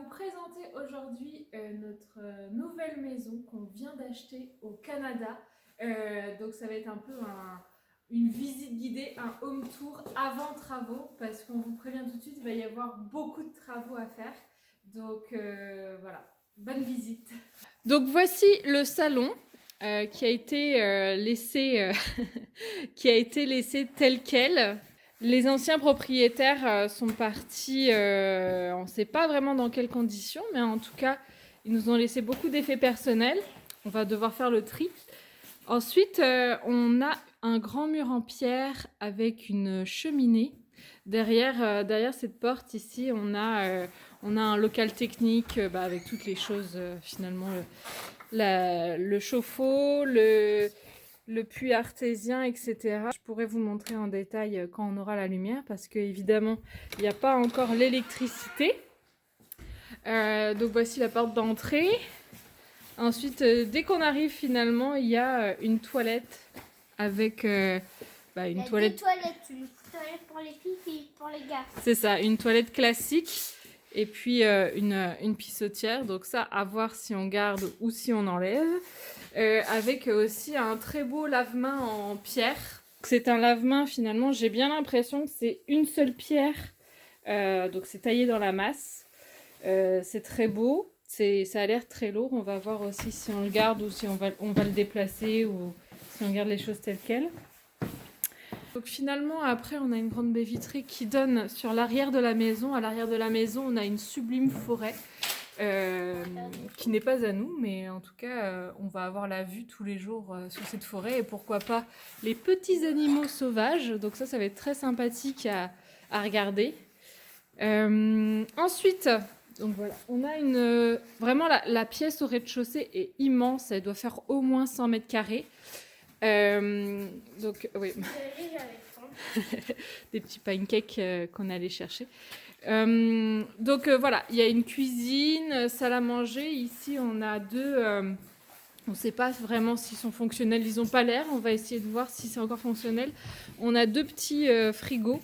vous présenter aujourd'hui notre nouvelle maison qu'on vient d'acheter au Canada. Donc ça va être un peu une visite guidée, un home tour avant travaux, parce qu'on vous prévient tout de suite, il va y avoir beaucoup de travaux à faire. Donc voilà, bonne visite. Donc voici le salon qui a été laissé qui a été laissé tel quel. Les anciens propriétaires sont partis, on ne sait pas vraiment dans quelles conditions, mais en tout cas, ils nous ont laissé beaucoup d'effets personnels. On va devoir faire le tri. Ensuite, on a un grand mur en pierre avec une cheminée. Derrière cette porte ici, on a un local technique avec toutes les choses finalement, le chauffe-eau, le puits artésien, etc. Je pourrais vous montrer en détail quand on aura la lumière parce qu'évidemment, il n'y a pas encore l'électricité. Donc voici la porte d'entrée. Ensuite, dès qu'on arrive finalement, il y a une toilette avec une toilette. Deux toilettes, une toilette pour les filles et pour les gars. C'est ça, une toilette classique et puis une pissotière. Donc ça, à voir si on garde ou si on enlève. Avec aussi un très beau lave-main en pierre. C'est un lave-main finalement, j'ai bien l'impression que c'est une seule pierre. Donc c'est taillé dans la masse. C'est très beau. Ça a l'air très lourd. On va voir aussi si on le garde ou si on va le déplacer ou si on garde les choses telles quelles. Donc finalement, après, on a une grande baie vitrée qui donne sur l'arrière de la maison. À l'arrière de la maison, on a une sublime forêt qui n'est pas à nous, mais en tout cas, on va avoir la vue tous les jours sur cette forêt et pourquoi pas les petits animaux sauvages. Donc ça va être très sympathique à regarder. Ensuite... Donc voilà, on a vraiment la pièce au rez-de-chaussée est immense, elle doit faire au moins 100 mètres carrés. Donc oui, des petits pancakes qu'on allait chercher. Donc voilà, il y a une cuisine, salle à manger. Ici, on a deux. On ne sait pas vraiment s'ils sont fonctionnels, ils n'ont pas l'air. On va essayer de voir si c'est encore fonctionnel. On a deux petits frigos.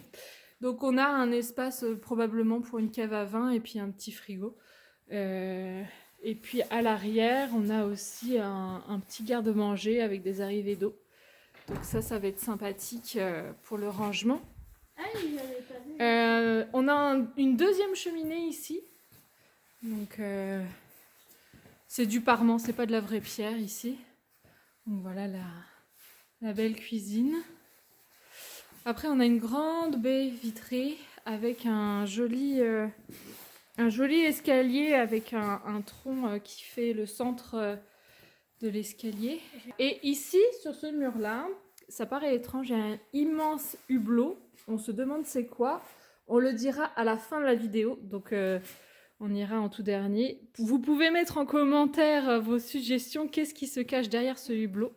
Donc on a un espace probablement pour une cave à vin et puis un petit frigo. Et puis à l'arrière, on a aussi un petit garde-manger avec des arrivées d'eau. Donc ça va être sympathique pour le rangement. On a une deuxième cheminée ici. Donc c'est du parement, c'est pas de la vraie pierre ici. Donc voilà la belle cuisine. Après, on a une grande baie vitrée avec un joli escalier avec un tronc qui fait le centre de l'escalier. Et ici, sur ce mur-là, ça paraît étrange, il y a un immense hublot. On se demande c'est quoi. On le dira à la fin de la vidéo, donc on ira en tout dernier. Vous pouvez mettre en commentaire vos suggestions. Qu'est-ce qui se cache derrière ce hublot ?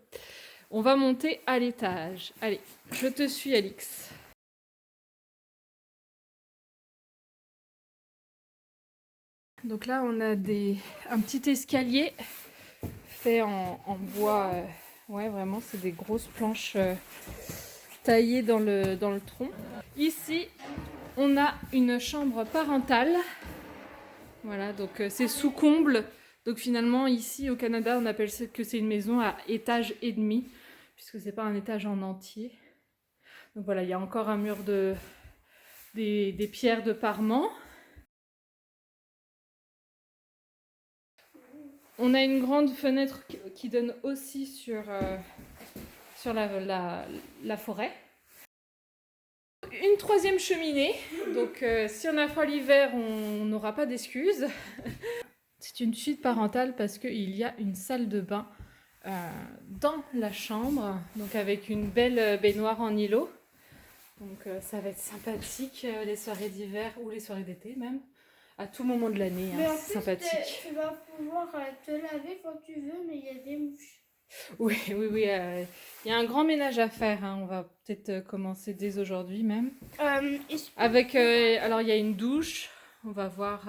On va monter à l'étage. Allez, je te suis, Alix. Donc là, on a un petit escalier fait en bois. Ouais, vraiment, c'est des grosses planches taillées dans le tronc. Ici, on a une chambre parentale. Voilà, donc c'est sous comble. Donc finalement, ici au Canada, on appelle ça que c'est une maison à étage et demi, puisque c'est pas un étage en entier. Donc voilà, il y a encore un mur des pierres de parement. On a une grande fenêtre qui donne aussi sur la forêt. Une troisième cheminée, donc si on a froid l'hiver, on n'aura pas d'excuses. C'est une suite parentale parce qu'il y a une salle de bain dans la chambre, donc avec une belle baignoire en îlot. Donc ça va être sympathique les soirées d'hiver ou les soirées d'été même. À tout moment de l'année, hein, c'est sympathique. Tu vas pouvoir te laver quand tu veux, mais il y a des mouches. Oui, il y a un grand ménage à faire, hein. On va peut-être commencer dès aujourd'hui même. Avec, alors il y a une douche, on va voir.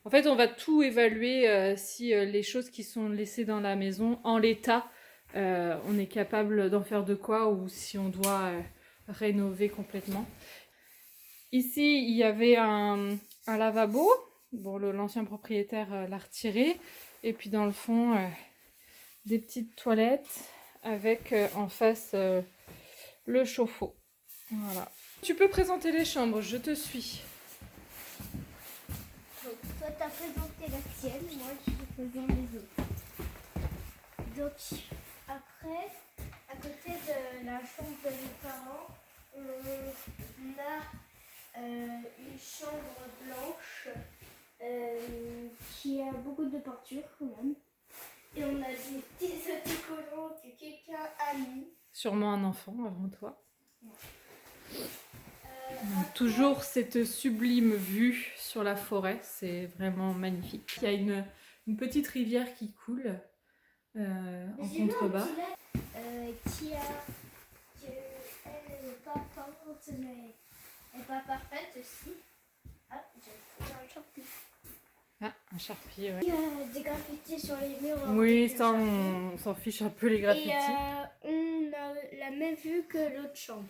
En fait, on va tout évaluer si les choses qui sont laissées dans la maison, en l'état, on est capable d'en faire de quoi ou si on doit rénover complètement. Ici, il y avait un lavabo. Bon, l'ancien propriétaire l'a retiré. Et puis dans le fond, des petites toilettes avec en face le chauffe-eau. Voilà. Tu peux présenter les chambres, je te suis. Donc, toi, tu as présenté la tienne, moi, je présente les autres. Donc, après, à côté de la chambre de mes parents, on a une chambre blanche qui a beaucoup de peinture quand même. Et on a des petits autocollants que quelqu'un a mis. Sûrement un enfant avant toi. Après, Toujours cette sublime vue sur la forêt, c'est vraiment magnifique. Il y a une petite rivière qui coule en j'ai vu un contrebas. petit lac, elle n'est pas peinte, mais elle n'est pas parfaite aussi. Ah, j'ai trouvé un charpie. Ah, un charpie, ouais. Il y a des graffitis sur les murs. Oui, avec le ça, charpie. on s'en fiche un peu les graffitis. Et on a la même vue que l'autre chambre.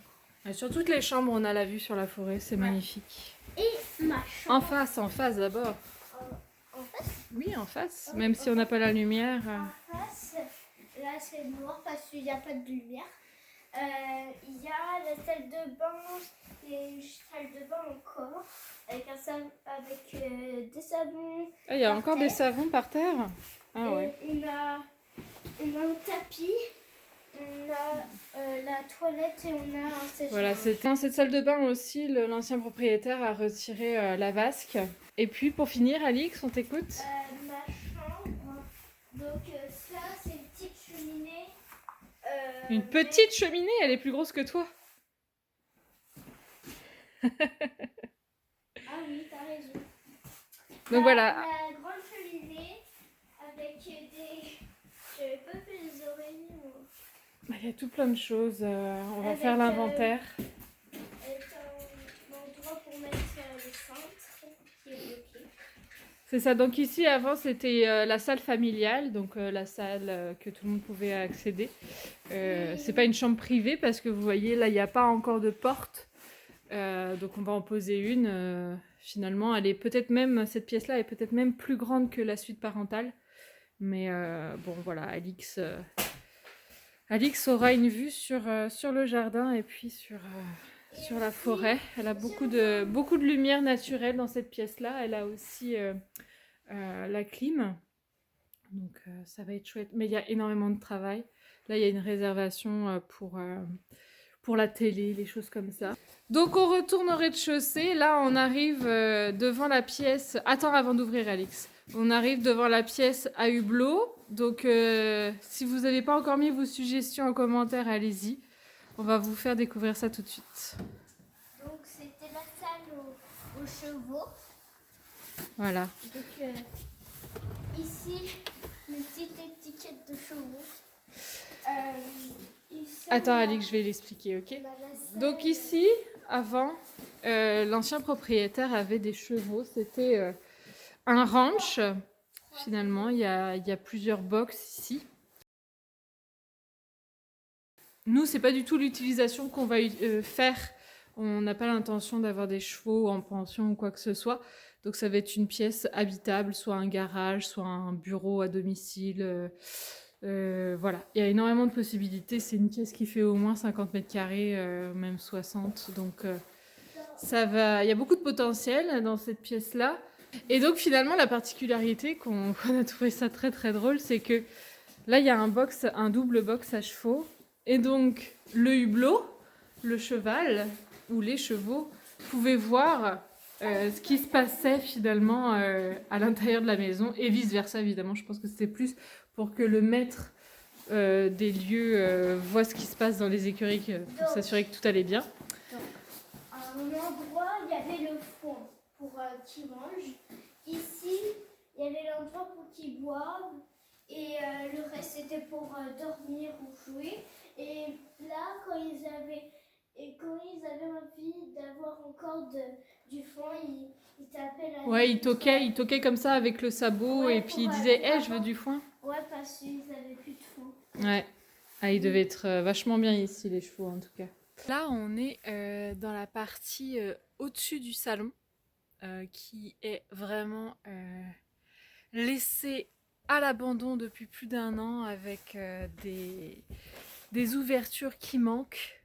Et sur toutes les chambres, on a la vue sur la forêt, c'est magnifique. Et ma chambre. En face d'abord. En face, Oui, en face. Même si on n'a pas la lumière. en face, là c'est noir parce qu'il n'y a pas de lumière. Il y a la salle de bain, et une salle de bain encore, avec, des savons. Ah, il y a Par encore terre. des savons par terre. Ah Et ouais. on a un tapis, on a la toilette et on a un sèche-linge. Voilà, c'était dans cette salle de bain aussi, l'ancien propriétaire a retiré la vasque. Et puis pour finir, Alix, on t'écoute. Ma chambre, donc ça c'est une petite cheminée. Une petite cheminée, elle est plus grosse que toi. Ah oui, t'as raison. Donc voilà. La grande cheminée avec des. J'avais pas fait les oreilles. Il y a tout plein de choses. On va Avec, faire l'inventaire. Avec un endroit pour mettre le cintre qui est bloqué. C'est ça. Donc ici, avant, c'était la salle familiale, donc la salle que tout le monde pouvait accéder. C'est pas une chambre privée parce que vous voyez, là, il n'y a pas encore de porte. Donc on va en poser une. Finalement, elle est peut-être même, cette pièce-là est peut-être même plus grande que la suite parentale. Mais bon, voilà, Alix aura une vue sur le jardin et puis sur la forêt. Elle a beaucoup de lumière naturelle dans cette pièce-là. Elle a aussi la clim. Donc ça va être chouette. Mais il y a énormément de travail. Là, il y a une réservation pour la télé, les choses comme ça. Donc on retourne au rez-de-chaussée. Là, on arrive devant la pièce... Attends, avant d'ouvrir, Alix. On arrive devant la pièce à hublot. Donc si vous n'avez pas encore mis vos suggestions en commentaire, allez-y. On va vous faire découvrir ça tout de suite. Donc c'était la salle aux chevaux. Voilà. Donc ici, une petite étiquette de chevaux. Ici, Attends, on a- Alix, je vais l'expliquer, ok? on a la salle- Donc ici, avant, l'ancien propriétaire avait des chevaux. C'était un ranch. Finalement, il y a plusieurs box ici. Nous, c'est pas du tout l'utilisation qu'on va faire. On n'a pas l'intention d'avoir des chevaux en pension ou quoi que ce soit. Donc ça va être une pièce habitable, soit un garage, soit un bureau à domicile. Voilà, il y a énormément de possibilités. C'est une pièce qui fait au moins 50 mètres carrés, même 60. Donc ça va. Il y a beaucoup de potentiel dans cette pièce-là. Et donc finalement, la particularité qu'on a trouvé ça très très drôle, c'est que là, il y a un double box à chevaux. Et donc, le hublot, le cheval ou les chevaux pouvaient voir ce qui se passait finalement à l'intérieur de la maison et vice-versa, évidemment. Je pense que c'était plus pour que le maître des lieux voit ce qui se passe dans les écuries pour s'assurer que tout allait bien. À un endroit, il y avait le fond pour qu'ils mangent. Ici, il y avait l'endroit pour qu'ils boivent. Et le reste, c'était pour dormir ou jouer. Et là, quand ils avaient envie d'avoir encore du fond, ils tapaient la... Ouais, il toquait comme ça avec le sabot Ouais, et puis il pour, disait pour je veux du foin. Ouais, parce qu'ils n'avaient plus de fond. Ouais. Ah, ils devaient être vachement bien ici, les chevaux, en tout cas. Là, on est dans la partie au-dessus du salon. qui est vraiment laissée à l'abandon depuis plus d'1 an avec des ouvertures qui manquent.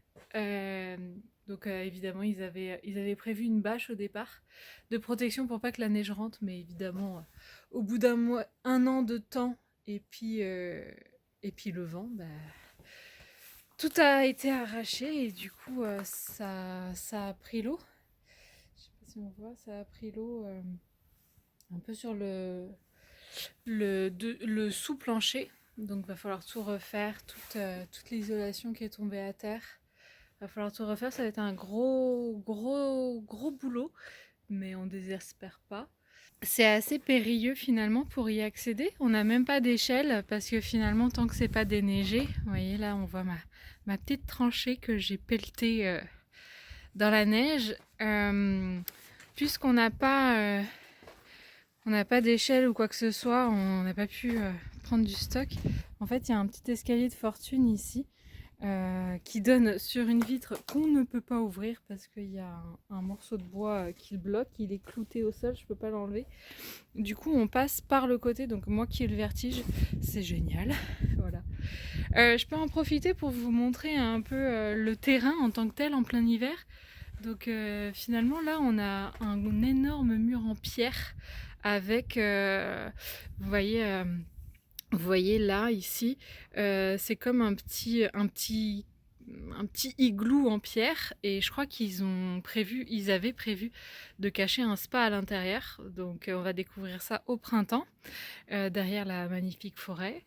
Donc évidemment ils avaient prévu une bâche au départ de protection pour pas que la neige rentre, mais évidemment au bout d'1 an de temps et puis le vent, tout a été arraché et du coup ça a pris l'eau. Je sais pas si on voit, ça a pris l'eau un peu sur le sous-plancher. Donc va falloir tout refaire, toute l'isolation qui est tombée à terre. Va falloir tout refaire, ça va être un gros boulot, mais on désespère pas. C'est assez périlleux finalement pour y accéder. On n'a même pas d'échelle parce que finalement, tant que c'est pas déneigé, vous voyez là, on voit ma petite tranchée que j'ai pelletée dans la neige. Puisqu'on n'a pas d'échelle ou quoi que ce soit, on n'a pas pu prendre du stock. En fait, il y a un petit escalier de fortune ici qui donne sur une vitre qu'on ne peut pas ouvrir parce qu'il y a un morceau de bois qui le bloque, il est clouté au sol, je peux pas l'enlever. Du coup, on passe par le côté, donc moi qui ai le vertige, c'est génial. Voilà. Je peux en profiter pour vous montrer un peu le terrain en tant que tel en plein hiver. Donc finalement là, on a un énorme mur en pierre avec, vous voyez là, ici, c'est comme un petit igloo en pierre et je crois qu'ils avaient prévu de cacher un spa à l'intérieur. Donc on va découvrir ça au printemps, derrière la magnifique forêt.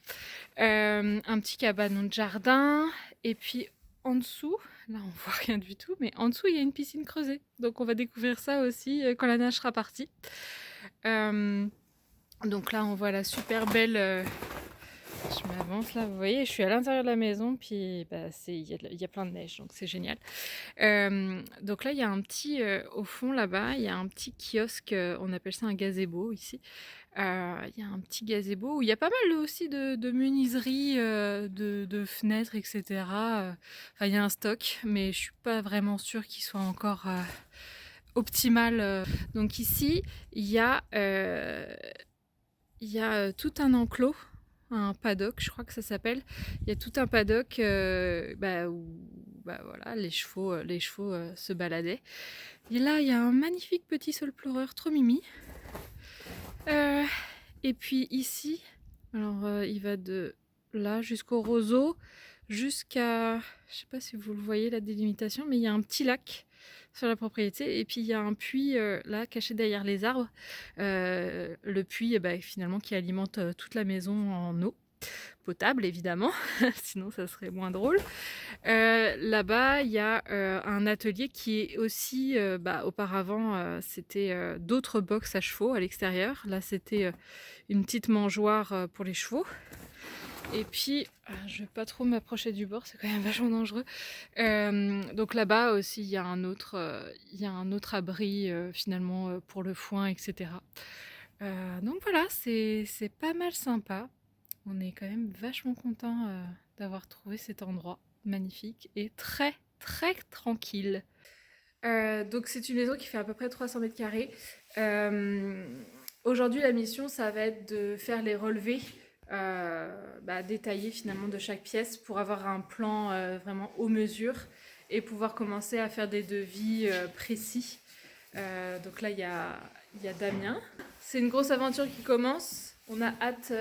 Un petit cabanon de jardin et puis en dessous, là on voit rien du tout, mais en dessous il y a une piscine creusée. Donc on va découvrir ça aussi quand la neige sera partie. Donc là on voit la super belle... je m'avance là, vous voyez, je suis à l'intérieur de la maison, puis il y a plein de neige, donc c'est génial. Donc là, il y a un petit, au fond là-bas, il y a un petit kiosque, on appelle ça un gazebo ici. Il y a un petit gazebo où il y a pas mal aussi de menuiseries, de fenêtres, etc. Enfin, il y a un stock, mais je suis pas vraiment sûre qu'il soit encore optimal. Donc ici, il y a tout un enclos. Un paddock, je crois que ça s'appelle. Il y a tout un paddock où voilà, les chevaux se baladaient. Et là, il y a un magnifique petit sol pleureur, trop mimi. Et puis ici, alors il va de là jusqu'au roseau, jusqu'à... Je sais pas si vous le voyez, la délimitation, mais il y a un petit lac sur la propriété. Et puis il y a un puits là, caché derrière les arbres. Le puits, finalement, qui alimente toute la maison en eau potable, évidemment. Sinon, ça serait moins drôle. Là-bas, il y a un atelier qui est aussi... auparavant, c'était d'autres box à chevaux à l'extérieur. Là, c'était une petite mangeoire pour les chevaux. Et puis, je vais pas trop m'approcher du bord, c'est quand même vachement dangereux. Donc là-bas aussi, il y a un autre abri finalement pour le foin, etc. Donc voilà, c'est pas mal sympa. On est quand même vachement content d'avoir trouvé cet endroit magnifique et très très tranquille. Donc c'est une maison qui fait à peu près 300 mètres carrés. Aujourd'hui, la mission, ça va être de faire les relevés détaillés finalement de chaque pièce pour avoir un plan vraiment aux mesures et pouvoir commencer à faire des devis précis. Donc là, il y a Damien. C'est une grosse aventure qui commence. On a hâte...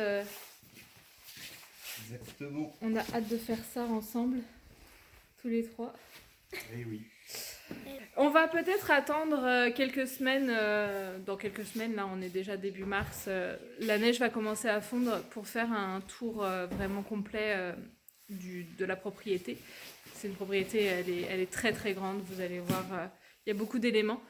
Exactement. On a hâte de faire ça ensemble, tous les trois. Eh oui. On va peut-être attendre quelques semaines. Dans quelques semaines, là on est déjà début mars, la neige va commencer à fondre pour faire un tour vraiment complet de la propriété. C'est une propriété, elle est très très grande, vous allez voir, il y a beaucoup d'éléments.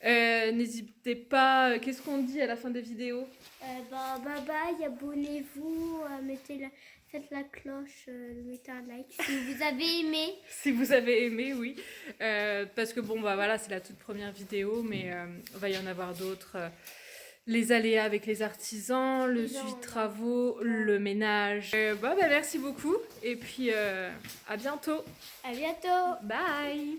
N'hésitez pas, qu'est-ce qu'on dit à la fin des vidéos? Bye bye, abonnez-vous, faites la cloche, mettez un like si vous avez aimé. Si vous avez aimé, oui. Parce que bon, voilà, c'est la toute première vidéo, mais il va y en avoir d'autres. Les aléas avec les artisans, le suivi de travaux, le ménage. Merci beaucoup et puis à bientôt. À bientôt. Bye.